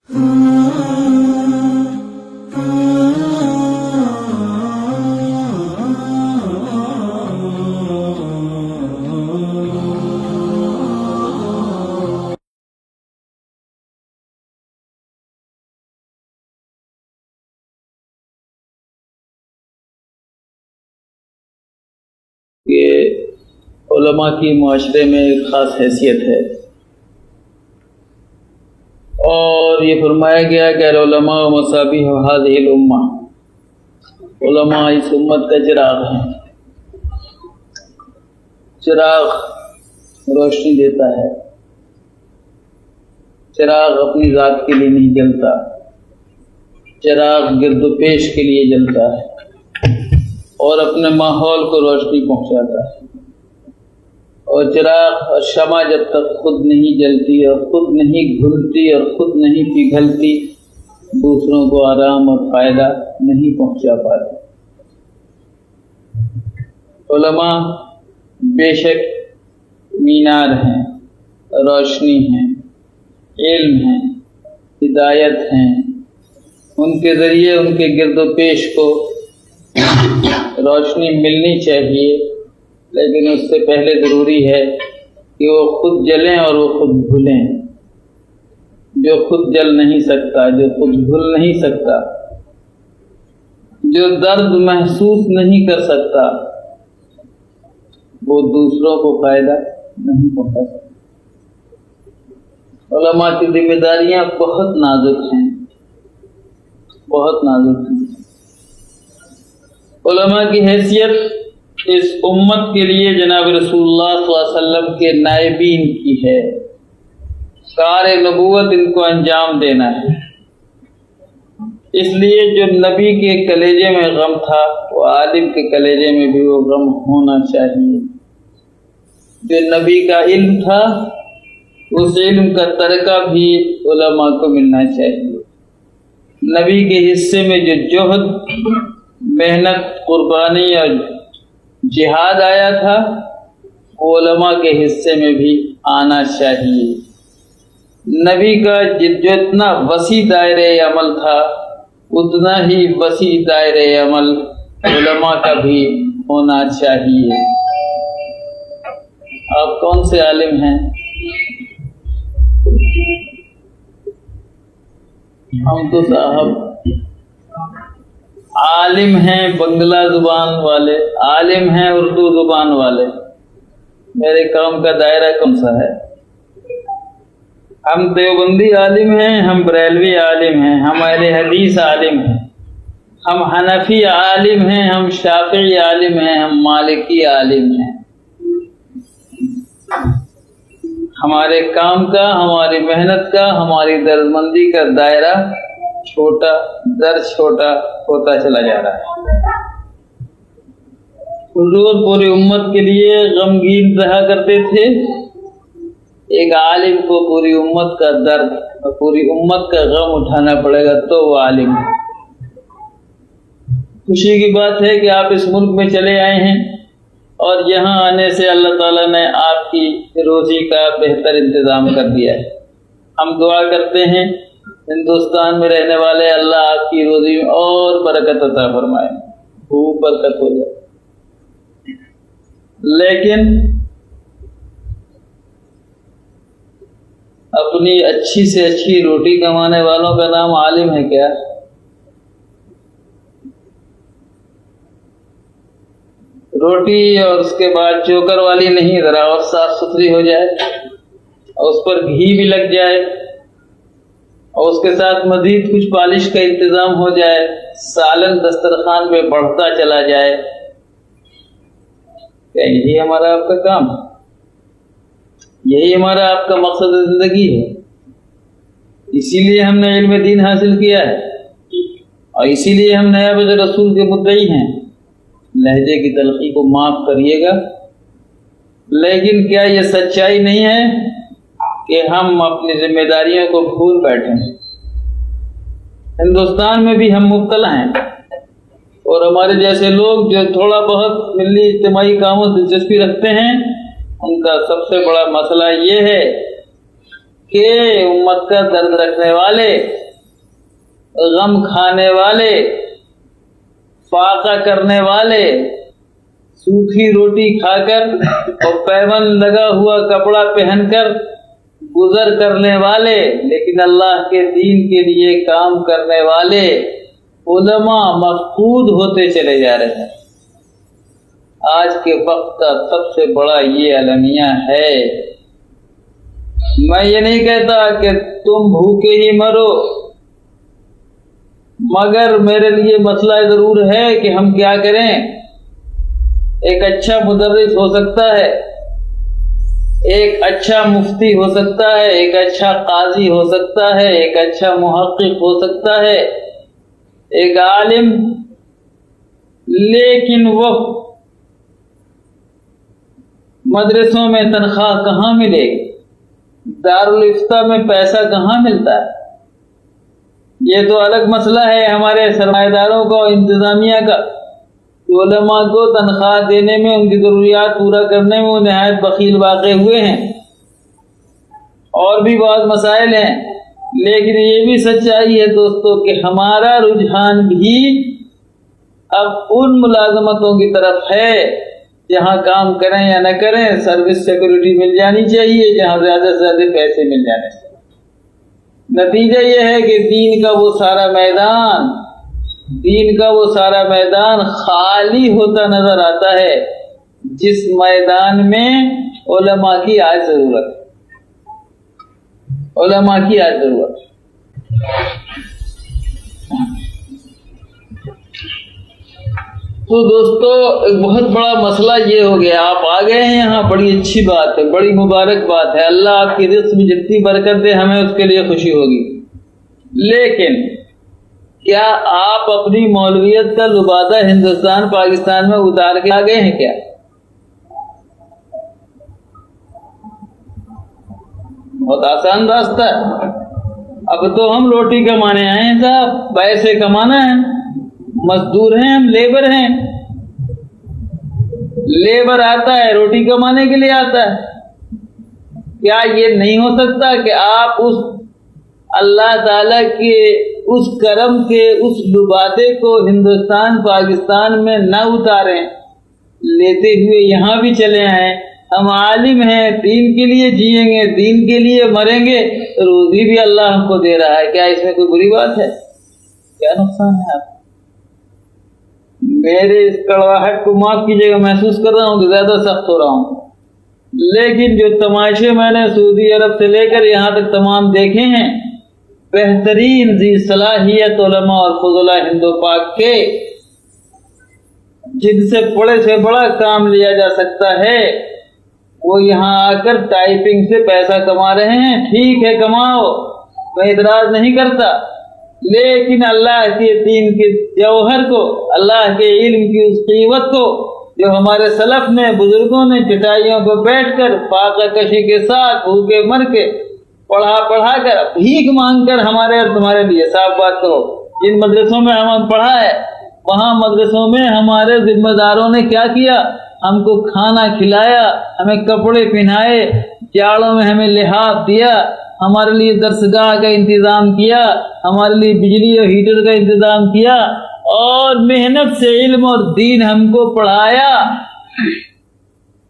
کہ علماء کی معاشرے میں ایک خاص حیثیت ہے، اور یہ فرمایا گیا کہ العلماء مصابیح هذه الامہ، علماء اس امت کا چراغ ہیں۔ چراغ روشنی دیتا ہے، چراغ اپنی ذات کے لیے نہیں جلتا، چراغ گرد و پیش کے لیے جلتا ہے اور اپنے ماحول کو روشنی پہنچاتا ہے۔ اور چراغ اور شمع جب تک خود نہیں جلتی اور خود نہیں گھلتی اور خود نہیں پگھلتی، دوسروں کو آرام اور فائدہ نہیں پہنچا پاتی۔ علماء بے شک مینار ہیں، روشنی ہیں، علم ہیں، ہدایت ہیں۔ ان کے ذریعے ان کے گرد و پیش کو روشنی ملنی چاہیے، لیکن اس سے پہلے ضروری ہے کہ وہ خود جلیں اور وہ خود بھولیں۔ جو خود جل نہیں سکتا، جو خود بھول نہیں سکتا، جو درد محسوس نہیں کر سکتا، وہ دوسروں کو فائدہ نہیں پہنچا سکتا۔ علماء کی ذمہ داریاں بہت نازک ہیں، بہت نازک ہیں۔ علماء کی حیثیت اس امت کے لیے جناب رسول اللہ صلی اللہ علیہ وسلم کے نائبین کی ہے۔ کار نبوت ان کو انجام دینا ہے۔ اس لیے جو نبی کے کلیجے میں غم تھا، وہ عالم کے کلیجے میں بھی وہ غم ہونا چاہیے۔ جو نبی کا علم تھا، اس علم کا ترکہ بھی علماء کو ملنا چاہیے۔ نبی کے حصے میں جو جہد، محنت، قربانی اور جہاد آیا تھا، وہ علماء کے حصے میں بھی آنا چاہیے۔ نبی کا جتنا وسیع دائرہ عمل تھا، اتنا ہی وسیع دائرہ عمل علماء کا بھی ہونا چاہیے۔ آپ کون سے عالم ہیں؟ ہم تو صاحب عالم ہیں بنگلہ زبان والے، عالم ہیں اردو زبان والے۔ میرے کام کا دائرہ کون سا ہے؟ ہم دیوبندی عالم ہیں، ہم بریلوی عالم ہیں، ہم اہل حدیث عالم ہیں، ہم حنفی عالم ہیں، ہم شافعی عالم ہیں، ہم مالکی عالم ہیں۔ ہمارے کام کا، ہماری محنت کا، ہماری درمندی کا دائرہ چھوٹا در چھوٹا ہوتا چلا جا رہا ہے۔ حضور پوری امت کے لیے غمگین رہا کرتے تھے۔ ایک عالم کو پوری امت کا درد اور پوری امت کا غم اٹھانا پڑے گا تو وہ عالم ہے۔ خوشی کی بات ہے کہ آپ اس ملک میں چلے آئے ہیں، اور یہاں آنے سے اللہ تعالیٰ نے آپ کی روزی کا بہتر انتظام کر دیا ہے۔ ہم دعا کرتے ہیں ہندوستان میں رہنے والے، اللہ آپ کی روزی میں اور برکت عطا فرمائے، خوب برکت ہو جائے۔ لیکن اپنی اچھی سے اچھی روٹی کمانے والوں کا نام عالم ہے کیا؟ روٹی اور اس کے بعد چوکر والی نہیں، ذرا اور صاف ستھری ہو جائے اور اس پر گھی بھی لگ جائے اور اس کے ساتھ مزید کچھ پالش کا انتظام ہو جائے، سالن دسترخوان پہ بڑھتا چلا جائے، کیا یہی ہمارا آپ کا کام ہے؟ یہی ہمارا آپ کا مقصد زندگی ہے؟ اسی لیے ہم نے علم دین حاصل کیا ہے، اور اسی لیے ہم نائب رسول کے مدعی ہیں۔ لہجے کی تلخی کو معاف کریے گا، لیکن کیا یہ سچائی نہیں ہے کہ ہم اپنی ذمہ داریوں کو بھول بیٹھے ہیں؟ ہندوستان میں بھی ہم مبتلا ہیں، اور ہمارے جیسے لوگ جو تھوڑا بہت ملی اجتماعی کاموں سے دلچسپی رکھتے ہیں، ان کا سب سے بڑا مسئلہ یہ ہے کہ امت کا درد رکھنے والے، غم کھانے والے، فاقہ کرنے والے، سوکھی روٹی کھا کر اور پیون لگا ہوا کپڑا پہن کر گزر کرنے والے، لیکن اللہ کے دین کے لیے کام کرنے والے علماء مفقود ہوتے چلے جا رہے ہیں۔ آج کے وقت کا سب سے بڑا یہ المیہ ہے۔ میں یہ نہیں کہتا کہ تم بھوکے ہی مرو، مگر میرے لیے مسئلہ ضرور ہے کہ ہم کیا کریں۔ ایک اچھا مدرس ہو سکتا ہے، ایک اچھا مفتی ہو سکتا ہے، ایک اچھا قاضی ہو سکتا ہے، ایک اچھا محقق ہو سکتا ہے، ایک عالم، لیکن وہ مدرسوں میں تنخواہ کہاں ملے گی؟ دارالفتہ میں پیسہ کہاں ملتا ہے؟ یہ تو الگ مسئلہ ہے ہمارے سرمایہ داروں کا اور انتظامیہ کا، علماء کو تنخواہ دینے میں، ان کی ضروریات پورا کرنے میں وہ نہایت بخیل واقع ہوئے ہیں، اور بھی بہت مسائل ہیں۔ لیکن یہ بھی سچائی ہے دوستو کہ ہمارا رجحان بھی اب ان ملازمتوں کی طرف ہے جہاں کام کریں یا نہ کریں سروس سیکورٹی مل جانی چاہیے، جہاں زیادہ سے زیادہ پیسے مل جانے چاہیے۔ نتیجہ یہ ہے کہ دین کا وہ سارا میدان خالی ہوتا نظر آتا ہے جس میدان میں علماء کی آج ضرورت ہے۔ تو دوستو ایک بہت بڑا مسئلہ یہ ہو گیا، آپ آ گئے ہیں یہاں، بڑی اچھی بات ہے، بڑی مبارک بات ہے، اللہ آپ کی رزق میں جتنی برکت دے ہمیں اس کے لیے خوشی ہوگی۔ لیکن کیا آپ اپنی مولویت کا لبادہ ہندوستان پاکستان میں اتار کے آ گئے ہیں کیا؟ بہت آسان راستہ ہے۔ اب تو ہم روٹی کمانے آئے ہیں صاحب، پیسے کمانا ہے، مزدور ہیں ہم، لیبر ہیں۔ لیبر آتا ہے روٹی کمانے کے لیے آتا ہے۔ کیا یہ نہیں ہو سکتا کہ آپ اس اللہ تعالی کے اس کرم کے اس لبادے کو ہندوستان پاکستان میں نہ اتاریں، لیتے ہوئے یہاں بھی چلے آئیں؟ ہم عالم ہیں، دین کے لیے جیئیں گے، دین کے لیے مریں گے، روزی بھی اللہ ہم کو دے رہا ہے، کیا اس میں کوئی بری بات ہے؟ کیا نقصان ہے آپ؟ میرے اس کڑواہٹ کو معاف کیجیے گا، محسوس کر رہا ہوں کہ زیادہ سخت ہو رہا ہوں، لیکن جو تماشے میں نے سعودی عرب سے لے کر یہاں تک تمام دیکھے ہیں، بہترین ذی صلاحیت علماء اور فضلاء ہند و پاک کے، جن سے بڑے سے بڑا کام لیا جا سکتا ہے، وہ یہاں آ کر ٹائپنگ سے پیسہ کما رہے ہیں۔ ٹھیک ہے، کماؤ، میں اعتراض نہیں کرتا، لیکن اللہ کے دین کے جوہر کو، اللہ کے علم کی اس قیمت کو جو ہمارے سلف نے، بزرگوں نے چٹائیوں پر بیٹھ کر فاقہ کشی کے ساتھ بھوکے مر کے پڑھا کر بھیک مانگ کر ہمارے اور تمہارے لیے، صاف بات کرو، جن مدرسوں میں ہم پڑھا ہے وہاں مدرسوں میں ہمارے ذمہ داروں نے کیا کیا؟ ہم کو کھانا کھلایا، ہمیں کپڑے پہنائے، جاڑوں میں ہمیں لحاف دیا، ہمارے لیے درسگاہ کا انتظام کیا، ہمارے لیے بجلی اور ہیٹر کا انتظام کیا، اور محنت سے علم اور دین ہم کو پڑھایا،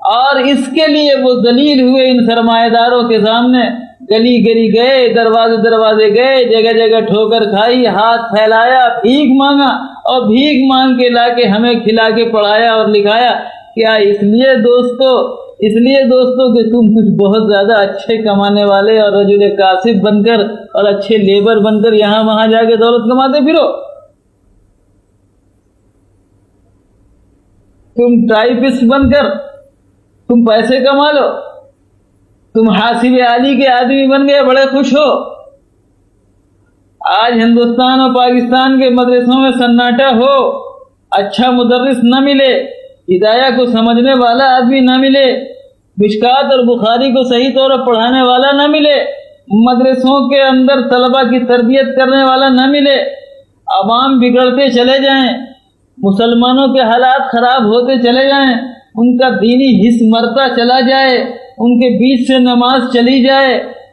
اور اس کے لیے وہ ذلیل ہوئے ان سرمایہ داروں کے سامنے، گلی گلی گئے، دروازے گئے، جگہ جگہ ٹھوکر کھائی، ہاتھ پھیلایا، بھیک مانگا، اور بھیک مانگ کے لا کے ہمیں کھلا کے پڑھایا اور لکھایا۔ کیا اس لیے دوستو کہ تم کچھ بہت زیادہ اچھے کمانے والے اور رجل کاسب بن کر اور اچھے لیبر بن کر یہاں وہاں جا کے دولت کماتے پھرو؟ تم ٹائپسٹ بن کر تم پیسے کما لو، تم حاسب عالی کے آدمی بن گئے، بڑے خوش ہو۔ آج ہندوستان اور پاکستان کے مدرسوں میں سناٹا ہو، اچھا مدرس نہ ملے، ہدایہ کو سمجھنے والا آدمی نہ ملے، مشکات اور بخاری کو صحیح طور پر پڑھانے والا نہ ملے، مدرسوں کے اندر طلبہ کی تربیت کرنے والا نہ ملے، عوام بگڑتے چلے جائیں، مسلمانوں کے حالات خراب ہوتے چلے جائیں، ان کا دینی حس مرتا چلا جائے، ان کے بیچ سے نماز چلی جائے،